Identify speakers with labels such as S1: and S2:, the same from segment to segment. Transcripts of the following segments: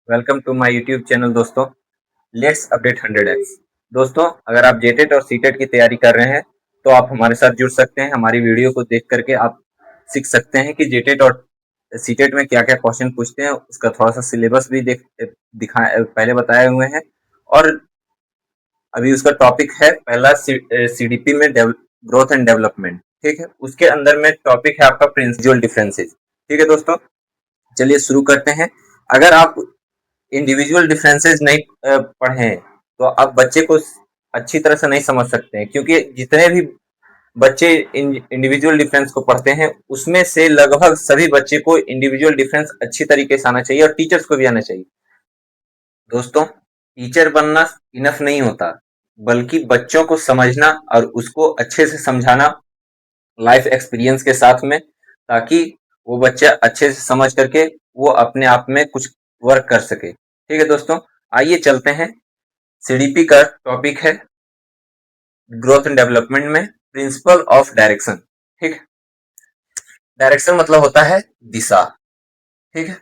S1: Welcome to my YouTube channel दोस्तों। Let's update 100x। दोस्तों, अगर आप जेटेट और सीटेट की तैयारी कर रहे हैं तो आप हमारे साथ जुड़ सकते हैं। हमारी वीडियो को देख करके आप सीख सकते हैं कि जेटेट और सीटेट में क्या क्या क्वेश्चन पूछते हैं। उसका थोड़ा सा सिलेबस भी पहले बताए हुए हैं। और अभी उसका टॉपिक है पहला सीडीपी में ग्रोथ एंड डेवलपमेंट। ठीक है, उसके अंदर में टॉपिक है आपका प्रिंसिपल डिफरेंसेस। ठीक है दोस्तों, चलिए शुरू करते हैं। अगर आप इंडिविजुअल डिफरेंसेस नहीं पढ़े हैं तो आप बच्चे को अच्छी तरह से नहीं समझ सकते हैं, क्योंकि जितने भी बच्चे इंडिविजुअल डिफरेंस को पढ़ते हैं उसमें से लगभग सभी बच्चे को इंडिविजुअल डिफरेंस अच्छी तरीके से आना चाहिए और टीचर्स को भी आना चाहिए। दोस्तों, टीचर बनना इनफ नहीं होता, बल्कि बच्चों को समझना और उसको अच्छे से समझाना लाइफ एक्सपीरियंस के साथ में, ताकि वो बच्चा अच्छे से समझ करके वो अपने आप में कुछ वर्क कर सके। ठीक है दोस्तों, आइए चलते हैं। सीडीपी का टॉपिक है ग्रोथ एंड डेवलपमेंट में प्रिंसिपल ऑफ डायरेक्शन। ठीक है, डायरेक्शन मतलब होता है दिशा। ठीक है,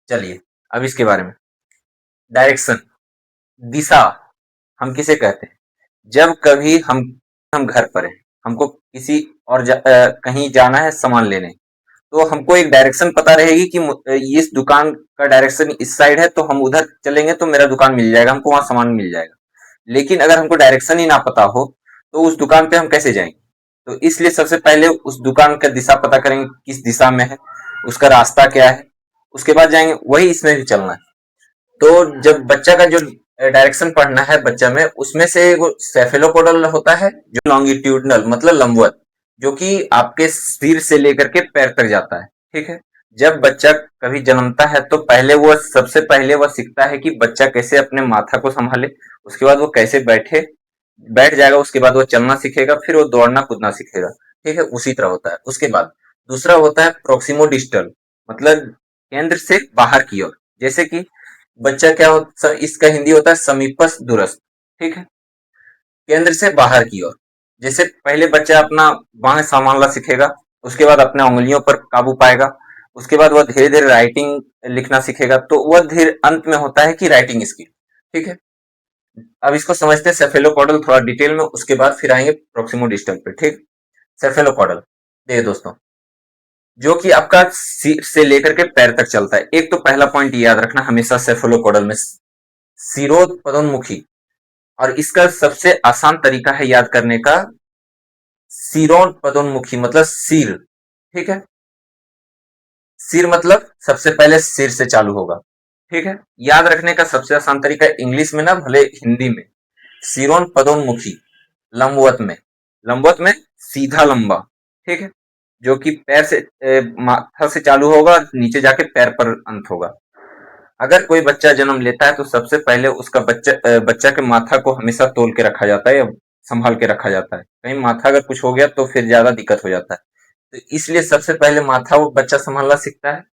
S1: चलिए अब इसके बारे में। डायरेक्शन, दिशा हम किसे कहते हैं? जब कभी हम घर पर हैं, हमको किसी और कहीं जाना है सामान लेने, तो हमको एक डायरेक्शन पता रहेगी कि इस दुकान का डायरेक्शन इस साइड है, तो हम उधर चलेंगे तो मेरा दुकान मिल जाएगा, हमको वहां सामान मिल जाएगा। लेकिन अगर हमको डायरेक्शन ही ना पता हो तो उस दुकान पे हम कैसे जाएंगे? तो इसलिए सबसे पहले उस दुकान का दिशा पता करेंगे, किस दिशा में है, उसका रास्ता क्या है, उसके बाद जाएंगे। वही इसमें भी चलना है। तो जब बच्चा का जो डायरेक्शन पढ़ना है बच्चा में, उसमें से वो सेफेलोपोडल होता है जो लॉन्गिट्यूडनल मतलब लंबवत, जो कि आपके सिर से लेकर के पैर तक जाता है। ठीक है, जब बच्चा कभी जन्मता है तो सबसे पहले वह सीखता है कि बच्चा कैसे अपने माथा को संभाले, उसके बाद वो कैसे बैठ जाएगा, उसके बाद वो चलना सीखेगा, फिर वो दौड़ना कूदना सीखेगा। ठीक है, उसी तरह होता है। उसके बाद दूसरा होता है प्रोक्सिमो डिस्टल, मतलब केंद्र से बाहर की ओर। जैसे कि बच्चा क्या होता, इसका हिंदी होता है समीपस्थ दूरस्थ। ठीक है, केंद्र से बाहर की ओर। जैसे पहले बच्चा अपना बाएं संभालना सीखेगा, उसके बाद अपने उंगलियों पर काबू पाएगा, उसके बाद वह धीरे धीरे राइटिंग लिखना सीखेगा, तो वह धीरे अंत में होता है कि राइटिंग स्किल। ठीक है, अब इसको समझते हैं सेफेलोपोडल थोड़ा डिटेल में, उसके बाद फिर आएंगे प्रोक्सिमो डिस्टल पे। ठीक, सेफेलोपोडल देखिए दोस्तों, जो कि आपका सिर से लेकर के पैर तक चलता है। एक तो पहला पॉइंट याद रखना हमेशा सेफेलोपोडल में, सिरोपदोन्मुखी। और इसका सबसे आसान तरीका है याद करने का, सिरोन पदोन्मुखी मतलब सिर। ठीक है, सिर मतलब सबसे पहले सिर से चालू होगा। ठीक है, याद रखने का सबसे आसान तरीका इंग्लिश में ना भले हिंदी में, सिरोन पदोन्मुखी लंबवत में, लंबवत में सीधा लंबा। ठीक है, जो कि पैर से माथा से चालू होगा, नीचे जाके पैर पर अंत होगा। अगर कोई बच्चा जन्म लेता है तो सबसे पहले उसका बच्चा के माथा को हमेशा तोल के रखा जाता है या संभाल के रखा जाता है। कहीं माथा अगर कुछ हो गया तो फिर ज्यादा दिक्कत हो जाता है। तो इसलिए सबसे पहले माथा वो बच्चा संभालना सीखता है।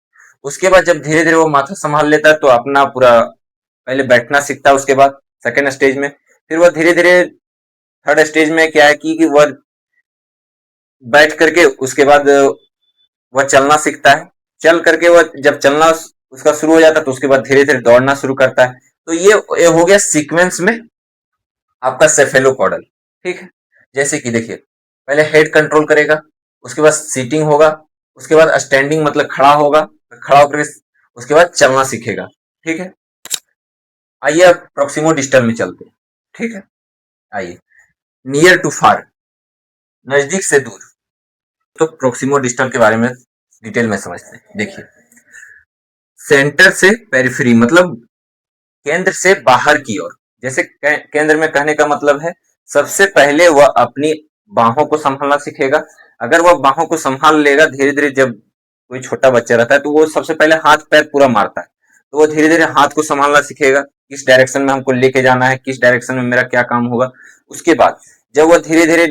S1: उसके बाद जब धीरे धीरे वो माथा संभाल लेता है तो अपना पूरा पहले बैठना सीखता है। उसके बाद सेकेंड स्टेज में फिर वह धीरे धीरे थर्ड स्टेज में क्या है कि वह बैठ करके उसके बाद वह चलना सीखता है। चल करके वह जब चलना उसका शुरू हो जाता है तो उसके बाद धीरे धीरे दौड़ना शुरू करता है। तो ये हो गया सीक्वेंस में आपका सेफेलोपोडल। ठीक है, जैसे कि देखिए, पहले हेड कंट्रोल करेगा, उसके बाद सीटिंग होगा, उसके बाद स्टैंडिंग मतलब खड़ा होगा, खड़ा होकर उसके बाद चलना सीखेगा। ठीक है, आइए अब प्रोक्सिमो डिस्टल में चलते हैं। ठीक है, आइए नियर टू फार, नजदीक से दूर। तो प्रोक्सिमो डिस्टल के बारे में डिटेल में समझते हैं। देखिए, सेंटर से पेरिफेरी मतलब केंद्र से बाहर की ओर। जैसे केंद्र में कहने का मतलब है सबसे पहले वह अपनी बाहों को संभालना सीखेगा। अगर वह बाहों को संभाल लेगा, धीरे धीरे जब कोई छोटा बच्चा रहता है तो वो सबसे पहले हाथ पैर पूरा मारता है, तो वो धीरे धीरे हाथ को संभालना सीखेगा, किस डायरेक्शन में हमको लेके जाना है, किस डायरेक्शन में मेरा क्या काम होगा। उसके बाद जब वह धीरे धीरे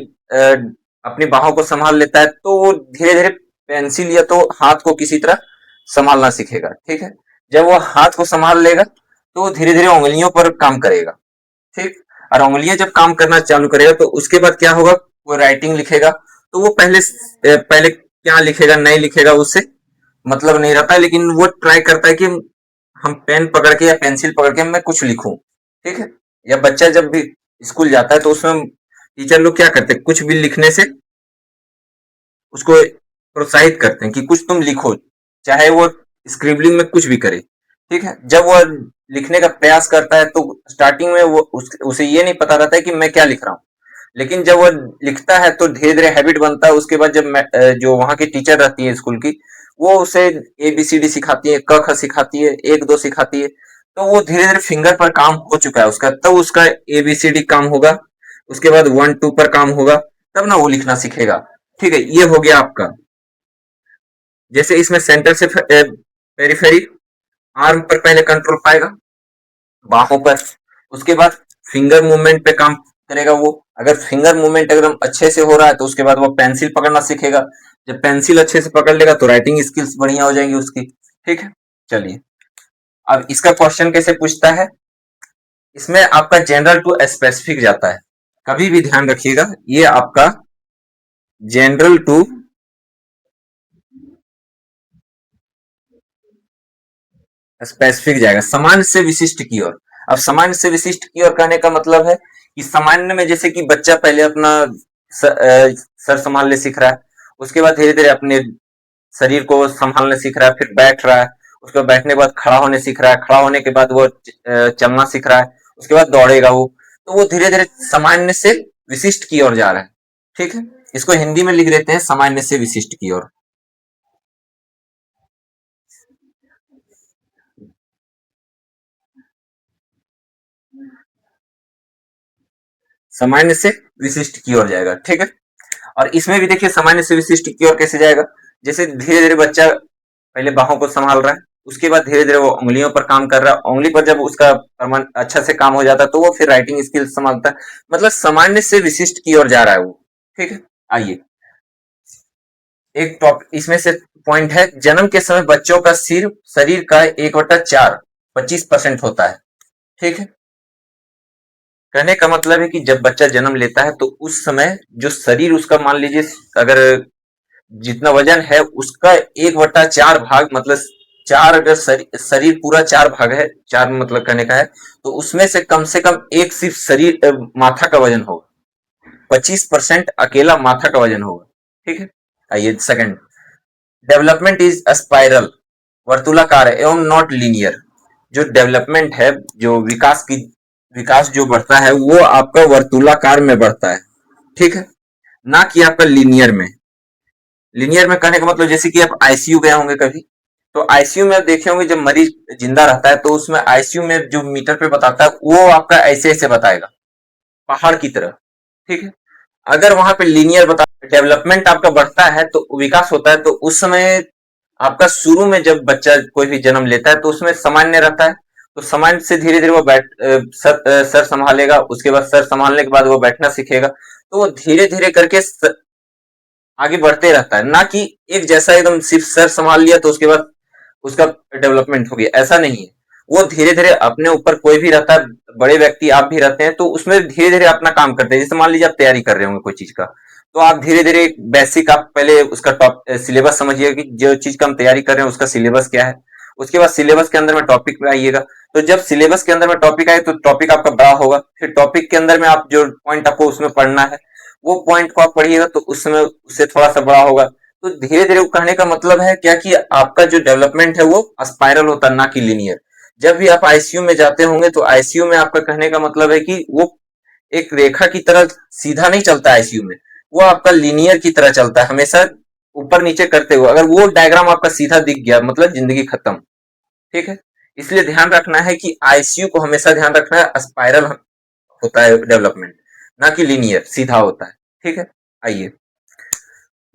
S1: अपनी बाहों को संभाल लेता है तो वो धीरे धीरे पेंसिल या तो हाथ को किसी तरह संभालना सीखेगा। ठीक है, जब वो हाथ को संभाल लेगा तो वो धीरे धीरे उंगलियों पर काम करेगा। ठीक, और उंगलियां जब काम करना चालू करेगा तो उसके बाद क्या होगा, वो राइटिंग लिखेगा। तो वो पहले क्या लिखेगा नहीं लिखेगा उससे मतलब नहीं रहता है, लेकिन वो ट्राई करता है कि हम पेन पकड़ के या पेंसिल पकड़ के मैं कुछ लिखूं, ठीक है। या बच्चा जब भी स्कूल जाता है तो उसमें टीचर लोग क्या करते हैं, कुछ भी लिखने से उसको प्रोत्साहित करते हैं कि कुछ तुम लिखो, चाहे वो स्क्रिबलिंग में कुछ भी करे, ठीक है। जब वो लिखने का प्रयास करता है तो स्टार्टिंग में वो उसे ये नहीं पता रहता है कि मैं क्या लिख रहा हूँ, लेकिन जब वो लिखता है तो धीरे धीरे हैबिट बनता है। उसके बाद जब जो वहां की टीचर रहती है स्कूल की, वो उसे ABCD सिखाती है, क ख सिखाती है, एक दो सिखाती है, तो वो धीरे धीरे फिंगर पर काम हो चुका है उसका, तब उसका ABCD काम होगा, उसके बाद 1 2 पर काम होगा, तब ना वो लिखना सीखेगा, ठीक है। ये हो गया आपका। जैसे इसमें सेंटर से पेरिफेरी, आर्म पर पहले कंट्रोल पाएगा, बाहों पर, उसके बाद फिंगर मूवमेंट पे काम करेगा वो। अगर फिंगर मूवमेंट एकदम अच्छे से हो रहा है तो उसके बाद वो पेंसिल पकड़ना सीखेगा। जब पेंसिल अच्छे से पकड़ लेगा तो राइटिंग स्किल्स बढ़िया हो जाएंगी उसकी, ठीक है। चलिए, अब इसका क्वेश्चन कैसे पूछता है, इसमें आपका जनरल टू स्पेसिफिक जाता है। कभी भी ध्यान रखिएगा, ये आपका जनरल टू स्पेसिफिक जाएगा, सामान्य से विशिष्ट की ओर। अब सामान्य से विशिष्ट की ओर कहने का मतलब है कि सामान्य में जैसे कि बच्चा पहले अपना सर संभालने सीख रहा है, उसके बाद धीरे धीरे अपने शरीर को संभालने सीख रहा है, फिर बैठ रहा है, उसके बाद बैठने के बाद खड़ा होने सीख रहा है, खड़ा होने के बाद वो चलना सीख रहा है, उसके बाद दौड़ेगा वो, तो वो धीरे धीरे सामान्य से विशिष्ट की ओर जा रहा है, ठीक है। इसको हिंदी में लिख देते हैं सामान्य से विशिष्ट की ओर। सामान्य से विशिष्ट की ओर जाएगा, ठीक है। और इसमें भी देखिए सामान्य से विशिष्ट की ओर कैसे जाएगा, जैसे धीरे धीरे बच्चा पहले बाहों को संभाल रहा है, उसके बाद धीरे धीरे वो उंगलियों पर काम कर रहा है, उंगली पर जब उसका अच्छा से काम हो जाता है तो वो फिर राइटिंग स्किल संभालता है, मतलब सामान्य से विशिष्ट की ओर जा रहा है वो, ठीक है। आइए, एक टॉपिक इसमें से पॉइंट है, जन्म के समय बच्चों का सिर शरीर का 1/4 25% होता है, ठीक है। कहने का मतलब है कि जब बच्चा जन्म लेता है तो उस समय जो शरीर उसका, मान लीजिए अगर जितना वजन है उसका 1/4 भाग, मतलब चार, अगर शरीर पूरा 4 भाग है, 4 मतलब कहने का है, तो उसमें से कम एक सिर्फ शरीर माथा का वजन होगा, 25% अकेला माथा का वजन होगा, ठीक है। आइए सेकंड, डेवलपमेंट इज स्पाइरल, वर्तुलाकार है एवं नॉट लीनियर। जो डेवलपमेंट है, जो विकास जो बढ़ता है वो आपका वर्तुलाकार में बढ़ता है, ठीक है, ना कि आपका लीनियर में। लीनियर में कहने का मतलब जैसे कि आप आईसीयू गए होंगे कभी, तो आईसीयू में आप देखे होंगे जब मरीज जिंदा रहता है तो उसमें आईसीयू में जो मीटर पे बताता है वो आपका ऐसे ऐसे बताएगा, पहाड़ की तरह, ठीक है। अगर वहां पे लीनियर बता, डेवलपमेंट आपका बढ़ता है तो विकास होता है, तो उस समय आपका शुरू में जब बच्चा कोई भी जन्म लेता है तो उसमें सामान्य रहता है, तो सामान्य से धीरे धीरे वो सर संभालेगा, उसके बाद सर संभालने के बाद वो बैठना सीखेगा, तो वो धीरे धीरे करके आगे बढ़ते रहता है, ना कि एक जैसा एकदम सिर्फ सर संभाल लिया तो उसके बाद उसका डेवलपमेंट हो गया, ऐसा नहीं है। वो धीरे धीरे अपने ऊपर, कोई भी रहता है, बड़े व्यक्ति आप भी रहते हैं, तो उसमें धीरे धीरे अपना काम करते हैं। जैसे मान लीजिए आप तैयारी कर रहे होंगे कोई चीज का, तो आप धीरे धीरे बेसिक, आप पहले उसका टॉप सिलेबस समझिए कि जो चीज का हम तैयारी कर रहे हैं उसका सिलेबस क्या है, उसके बाद सिलेबस के अंदर में टॉपिक में आइएगा, तो जब सिलेबस के अंदर में टॉपिक आए तो टॉपिक आपका बड़ा होगा, फिर टॉपिक के अंदर में आप जो पॉइंट आपको उसमें पढ़ना है वो पॉइंट को आप पढ़िएगा तो उस समय उससे थोड़ा सा बड़ा होगा। तो धीरे धीरे कहने का मतलब है क्या कि आपका जो डेवलपमेंट है वो स्पाइरल होता है, ना कि लीनियर। जब भी आप आईसीयू में जाते होंगे तो आईसीयू में आपका कहने का मतलब है कि वो एक रेखा की तरह सीधा नहीं चलता है आईसीयू में, वो आपका लीनियर की तरह चलता है, हमेशा ऊपर नीचे करते हुए। अगर वो डायग्राम आपका सीधा दिख गया मतलब जिंदगी खत्म, ठीक है। इसलिए ध्यान रखना है कि आईसीयू को हमेशा ध्यान रखना है, स्पाइरल होता है डेवलपमेंट, ना कि लीनियर सीधा होता है, ठीक है। आइए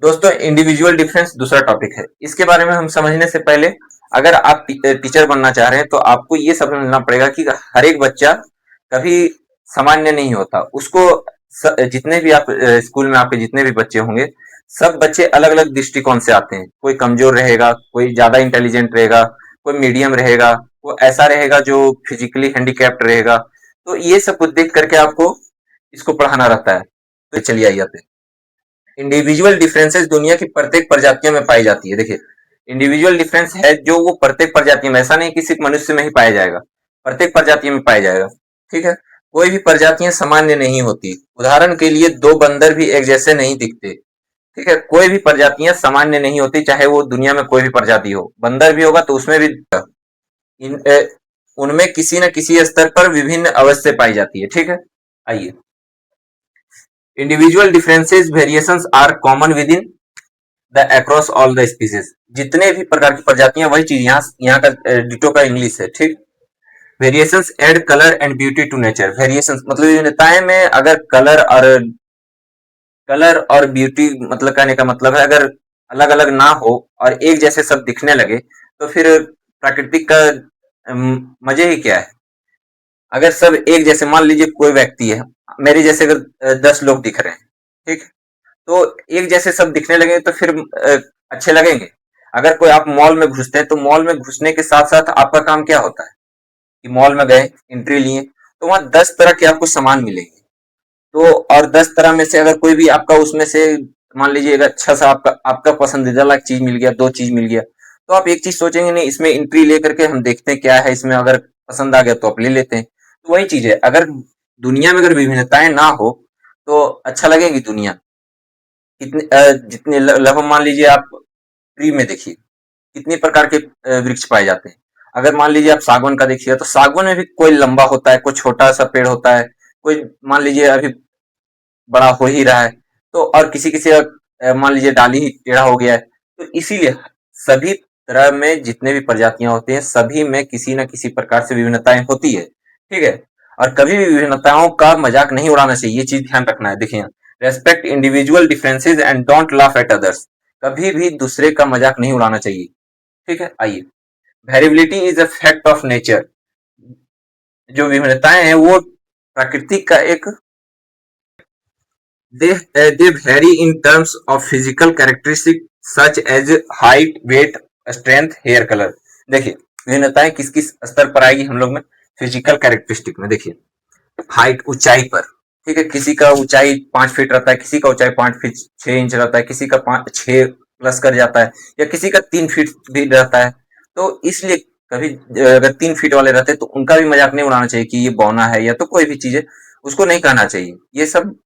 S1: दोस्तों, इंडिविजुअल डिफरेंस दूसरा टॉपिक है, इसके बारे में हम समझने से पहले, अगर आप टीचर बनना चाह रहे हैं तो आपको ये समझना पड़ेगा कि हर एक बच्चा कभी सामान्य नहीं होता। उसको जितने भी आप स्कूल में आपके जितने भी बच्चे होंगे, सब बच्चे अलग अलग दृष्टिकोण से आते हैं। कोई कमजोर रहेगा, कोई ज्यादा इंटेलिजेंट रहेगा, कोई मीडियम रहेगा, कोई ऐसा रहेगा जो फिजिकली हैंडीकैप्ड रहेगा। तो ये सब कुछ देख करके आपको इसको पढ़ाना रहता है। तो चलिए आइए, इंडिविजुअल डिफरेंसेस दुनिया की प्रत्येक प्रजातियों में पाई जाती है। देखिए, इंडिविजुअल डिफरेंस है जो वो प्रत्येक प्रजाति में, ऐसा नहीं कि सिर्फ मनुष्य में ही पाया जाएगा, प्रत्येक प्रजाति में पाया जाएगा। ठीक है, कोई भी प्रजातियां सामान्य नहीं होती। उदाहरण के लिए दो बंदर भी एक जैसे नहीं दिखते। ठीक है, कोई भी प्रजातियां सामान्य नहीं होती, चाहे वो दुनिया में कोई भी प्रजाति हो। बंदर भी होगा तो उसमें भी इन उनमें किसी न किसी स्तर पर विभिन्न अवस्था पाई जाती है। ठीक है, आइए, individual differences variations are common within the across all the species. जितने भी प्रकार की प्रजातियां, वही चीज यहाँ का डिटो का इंग्लिश है। ठीक, variations add colour and beauty to nature. Variations मतलब विभिन्नताएं में अगर कलर और ब्यूटी, मतलब कहने का मतलब है अगर अलग अलग ना हो और एक जैसे सब दिखने लगे तो फिर प्राकृतिक का मजे ही क्या है। अगर सब एक जैसे, मान लीजिए कोई व्यक्ति है, मेरे जैसे अगर 10 लोग दिख रहे हैं, ठीक, तो एक जैसे सब दिखने लगे तो फिर अच्छे लगेंगे। अगर कोई आप मॉल में घुसते हैं तो मॉल में घुसने के साथ साथ आपका काम क्या होता है कि मॉल में गए, एंट्री लिए, तो वहां 10 तरह के आपको सामान मिलेंगे। तो और 10 तरह में से अगर कोई भी आपका उसमें से, मान लीजिए अगर अच्छा सा आपका आपका पसंदीदा लायक चीज मिल गया, दो चीज मिल गया, तो आप एक चीज सोचेंगे नहीं, इसमें एंट्री लेकर के हम देखते हैं क्या है इसमें, अगर पसंद आ गया तो आप ले लेते हैं। तो वही चीज है, अगर दुनिया में अगर विभिन्नताएं ना हो तो अच्छा लगेगी दुनिया। कितने जितने लगभग मान लीजिए आप ट्री में देखिए कितने प्रकार के वृक्ष पाए जाते हैं। अगर मान लीजिए आप सागवान का देखिए तो सागवान में भी कोई लंबा होता है, कोई छोटा सा पेड़ होता है, कोई मान लीजिए अभी बड़ा हो ही रहा है, तो और किसी किसी मान लीजिए डाली ही टेढ़ा हो गया है। तो इसीलिए सभी तरह में जितने भी प्रजातियां होती हैं सभी में किसी न किसी प्रकार से विभिन्नताएं होती है। ठीक है, और कभी भी विभिन्नताओं का मजाक नहीं उड़ाना चाहिए, ये चीज ध्यान रखना है। देखिए, respect individual differences and don't laugh at others. कभी भी दूसरे का मजाक नहीं उड़ाना चाहिए। ठीक है, आइए, variability is a fact of nature. जो विभिन्नताएं हैं वो प्रकृति का एक, they vary in terms of physical characteristics such as height, weight, strength, hair color। देखिए, विभिन्नताएं किस किस स्तर पर आएगी हम लोग में, फिजिकल कैरेक्टरिस्टिक में। देखिए, हाइट ऊंचाई पर, ठीक है, किसी का ऊंचाई 5 फीट रहता है, किसी का ऊंचाई 5 फीट 6 इंच रहता है, किसी का 6 प्लस कर जाता है, या किसी का 3 फीट भी रहता है। तो इसलिए कभी अगर 3 फीट वाले रहते हैं तो उनका भी मजाक नहीं उड़ाना चाहिए कि ये बौना है या तो कोई भी चीज है, उसको नहीं कहना चाहिए ये सब।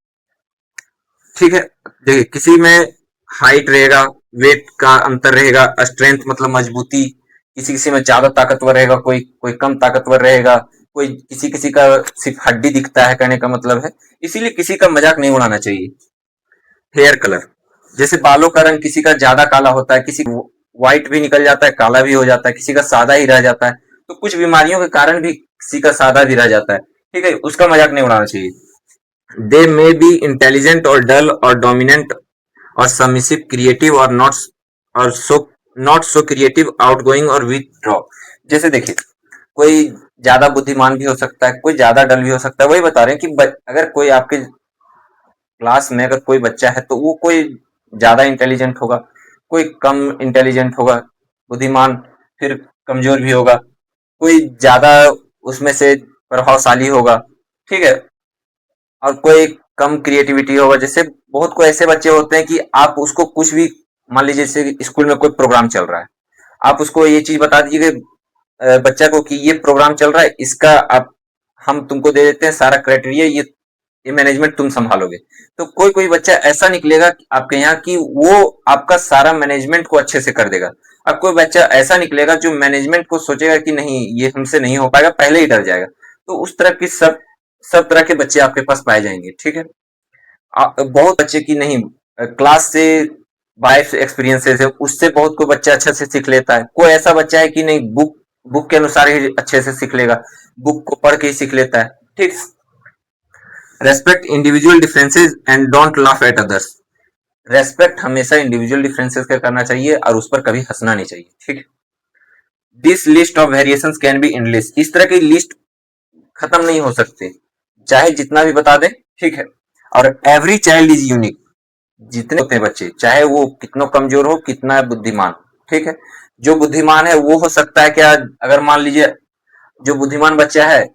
S1: ठीक है, देखिए, किसी में हाइट रहेगा, वेट का अंतर रहेगा, स्ट्रेंथ मतलब मजबूती, किसी किसी में ज्यादा ताकतवर रहेगा, कोई कोई कम ताकतवर रहेगा, कोई किसी किसी का सिर्फ हड्डी दिखता है, कहने का मतलब है। इसीलिए किसी का मजाक नहीं उड़ाना चाहिए। हेयर कलर, जैसे बालों का रंग किसी का ज्यादा काला होता है, किसी व्हाइट भी निकल जाता है, काला भी हो जाता है, किसी का सादा ही रह जाता है। तो कुछ बीमारियों के कारण भी किसी का सादा भी रह जाता है। ठीक है, उसका मजाक नहीं उड़ाना चाहिए। They may be intelligent or dull or dominant or submissive, creative or not, or so not so creative, outgoing or withdraw। जैसे देखिए, कोई ज्यादा बुद्धिमान भी हो सकता है, कोई ज्यादा डल भी हो सकता है। वही बता रहे हैं कि अगर कोई आपके क्लास में अगर कोई बच्चा है तो वो कोई ज्यादा इंटेलिजेंट होगा, कोई कम इंटेलिजेंट होगा, बुद्धिमान, फिर कमजोर भी होगा, कोई ज्यादा उसमें से प्रभावशाली होगा। ठीक है, और कोई कम क्रिएटिविटी होगा। जैसे बहुत कोई ऐसे बच्चे होते हैं कि आप उसको कुछ भी, मान लीजिए जैसे स्कूल में कोई प्रोग्राम चल रहा है, आप उसको ये चीज बता दीजिए बच्चा को कि ये प्रोग्राम चल रहा है, इसका आप हम तुमको दे देते हैं सारा क्राइटेरिया, ये मैनेजमेंट तुम संभालोगे। तो कोई कोई बच्चा ऐसा निकलेगा आपके यहाँ कि वो आपका सारा मैनेजमेंट को अच्छे से कर देगा। अब कोई बच्चा ऐसा निकलेगा जो मैनेजमेंट को सोचेगा कि नहीं ये हमसे नहीं हो पाएगा, पहले ही डर जाएगा। तो उस तरह की सब तरह के बच्चे आपके पास पाए जाएंगे। ठीक है, बहुत बच्चे की नहीं, क्लास से वाइफ एक्सपीरियंसेस है उससे बहुत कोई बच्चा अच्छा से सीख लेता है। कोई ऐसा बच्चा है कि नहीं बुक बुक के अनुसार ही अच्छे से सीख लेगा, बुक को पढ़ के ही सीख लेता है। ठीक, respect individual differences and don't laugh at others. Respect हमेशा इंडिविजुअल डिफरेंसेस का करना चाहिए और उस पर कभी हंसना नहीं चाहिए। ठीक, this list of variations can be endless. इस तरह की लिस्ट खत्म नहीं हो सकते, चाहे जितना भी बता दे। ठीक है, और एवरी चाइल्ड इज यूनिक। जितने होते हैं बच्चे, चाहे वो कितना कमजोर हो कितना बुद्धिमान, ठीक है, जो बुद्धिमान है वो हो सकता है क्या, अगर मान लीजिए जो बुद्धिमान बच्चा है,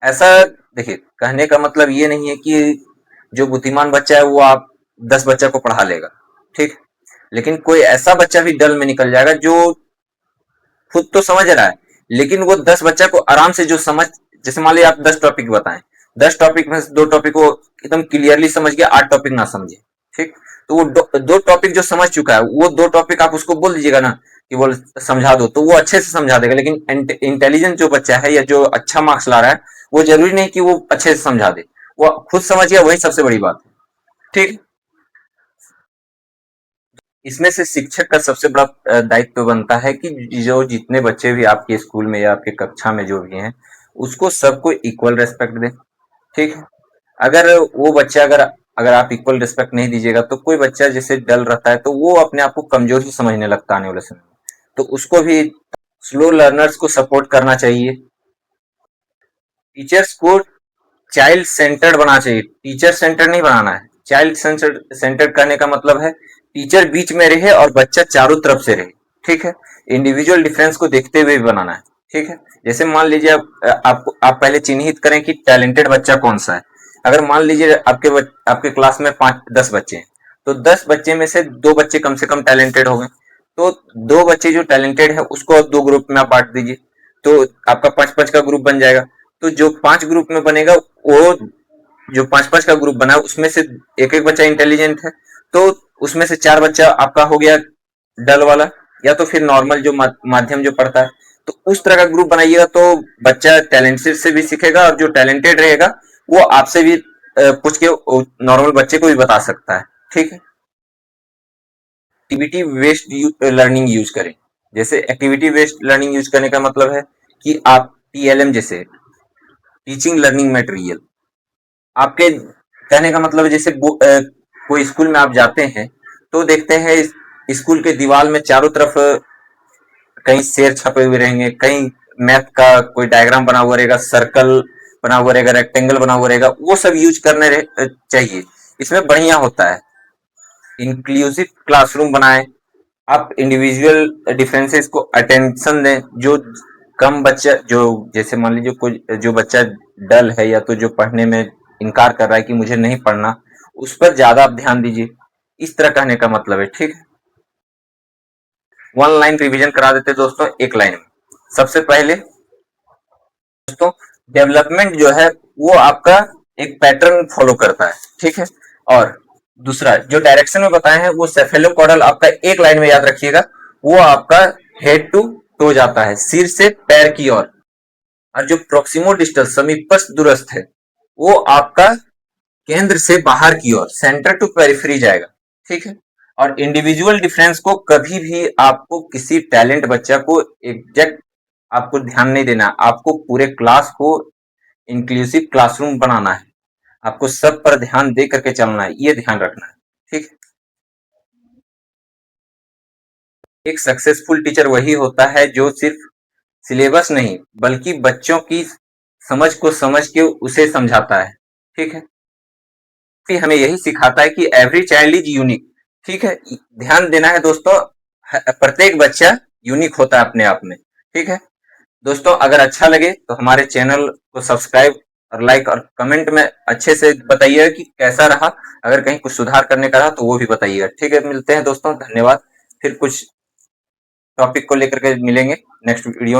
S1: ऐसा देखिए कहने का मतलब ये नहीं है कि जो बुद्धिमान बच्चा है वो आप 10 बच्चा को पढ़ा लेगा। ठीक, लेकिन कोई ऐसा बच्चा भी डल में निकल जाएगा जो खुद तो समझ रहा है, लेकिन वो 10 बच्चा को आराम से जो समझ, जैसे मान लीजिए आप 10 टॉपिक बताएं, 10 टॉपिक में से 2 टॉपिक को एकदम क्लियरली समझ गया, 8 टॉपिक ना समझे, ठीक। तो वो दो टॉपिक जो समझ चुका है, वो 2 टॉपिक आप उसको बोल दीजिएगा ना कि बोल समझा दो, तो वो अच्छे से समझा देगा। लेकिन इंटेलिजेंट जो बच्चा है या जो अच्छा मार्क्स ला रहा है, वो जरूरी नहीं कि वो अच्छे से समझा दे, वो खुद समझ गया, वही सबसे बड़ी बात है, ठीक। इसमें से शिक्षक का सबसे बड़ा दायित्व बनता है कि जो जितने बच्चे भी आपके स्कूल में या आपके कक्षा में जो भी हैं, उसको सबको इक्वल रेस्पेक्ट दें, ठीक है। अगर वो बच्चा अगर अगर आप इक्वल रिस्पेक्ट नहीं दीजिएगा, तो कोई बच्चा जैसे डल रहता है तो वो अपने आप को कमजोर ही समझने लगता है आने वाले समय में, तो उसको भी स्लो लर्नर्स को सपोर्ट करना चाहिए। टीचर्स को चाइल्ड सेंटर्ड बनाना चाहिए, टीचर सेंटर्ड नहीं बनाना है। चाइल्ड सेंटर्ड करने का मतलब है टीचर बीच में रहे और बच्चा चारों तरफ से रहे, ठीक है। इंडिविजुअल डिफरेंस को देखते हुए भी बनाना है, ठीक है। जैसे मान लीजिए आप पहले चिन्हित करें कि टैलेंटेड बच्चा कौन सा है। अगर मान लीजिए आपके क्लास में 5-10 बच्चे हैं, तो 10 बच्चे में से 2 बच्चे कम से कम टैलेंटेड हो गए, तो 2 बच्चे जो टैलेंटेड है उसको 2 ग्रुप में आप बांट दीजिए, तो आपका 5-5 का ग्रुप बन जाएगा। तो जो 5 ग्रुप में बनेगा, वो जो 5-5 का ग्रुप बना उसमें से एक एक बच्चा इंटेलिजेंट है, तो उसमें से 4 बच्चा आपका हो गया डल वाला, या तो फिर नॉर्मल जो माध्यम जो पढ़ता है। तो उस तरह का ग्रुप बनाइएगा, तो बच्चा टैलेंटेड से भी सीखेगा, और जो टैलेंटेड रहेगा वो आपसे भी पूछ के नॉर्मल बच्चे को भी बता सकता है, ठीक है। एक्टिविटी बेस्ड लर्निंग यूज करें। जैसे एक्टिविटी बेस्ड लर्निंग यूज करने का मतलब है कि आप टीएलएम जैसे टीचिंग लर्निंग मटेरियल, आपके कहने का मतलब है जैसे कोई स्कूल में आप जाते हैं तो देखते हैं स्कूल के दीवार में चारों तरफ कहीं शेर छपे हुए रहेंगे, कहीं मैथ का कोई डायग्राम बना हुआ रहेगा, सर्कल बना हुआ रहेगा, रेक्टेंगल बना हुआ रहेगा, वो सब यूज करने चाहिए। इसमें बढ़िया होता है। इंक्लूसिव क्लासरूम बनाएं, आप इंडिविजुअल डिफरेंसेस को अटेंशन दें। जो कम बच्चा, जो जैसे मान लीजिए कोई जो बच्चा डल है या तो जो पढ़ने में इनकार कर रहा है कि मुझे नहीं पढ़ना, उस पर ज्यादा आप ध्यान दीजिए, इस तरह कहने का मतलब है, ठीक है। 1 लाइन रिवीजन करा देते दोस्तों, 1 लाइन में। सबसे पहले दोस्तों, डेवलपमेंट जो है वो आपका एक पैटर्न फॉलो करता है, ठीक है। और दूसरा जो डायरेक्शन में बताए हैं वो सेफेलोकॉर्डल आपका 1 लाइन में याद रखिएगा, वो आपका हेड टू टो जाता है, सिर से पैर की ओर। और जो प्रोक्सिमो डिस्टल समीपस्थ दूरस्थ है, वो आपका केंद्र से बाहर की ओर, सेंटर टू पेरिफेरी जाएगा, ठीक है। और इंडिविजुअल डिफरेंस को कभी भी आपको किसी टैलेंट बच्चा को एग्जैक्ट आपको ध्यान नहीं देना, आपको पूरे क्लास को इंक्लूसिव क्लासरूम बनाना है, आपको सब पर ध्यान दे करके चलना है, ये ध्यान रखना है, ठीक। एक सक्सेसफुल टीचर वही होता है जो सिर्फ सिलेबस नहीं बल्कि बच्चों की समझ को समझ के उसे समझाता है, ठीक है। फिर हमें यही सिखाता है कि एवरी चाइल्ड इज यूनिक, ठीक है। ध्यान देना है दोस्तों, प्रत्येक बच्चा यूनिक होता है अपने आप में, ठीक है। दोस्तों अगर अच्छा लगे तो हमारे चैनल को सब्सक्राइब और लाइक और कमेंट में अच्छे से बताइएगा कि कैसा रहा। अगर कहीं कुछ सुधार करने का रहा तो वो भी बताइएगा, ठीक है। मिलते हैं दोस्तों, धन्यवाद। फिर कुछ टॉपिक को लेकर के मिलेंगे नेक्स्ट वीडियो में।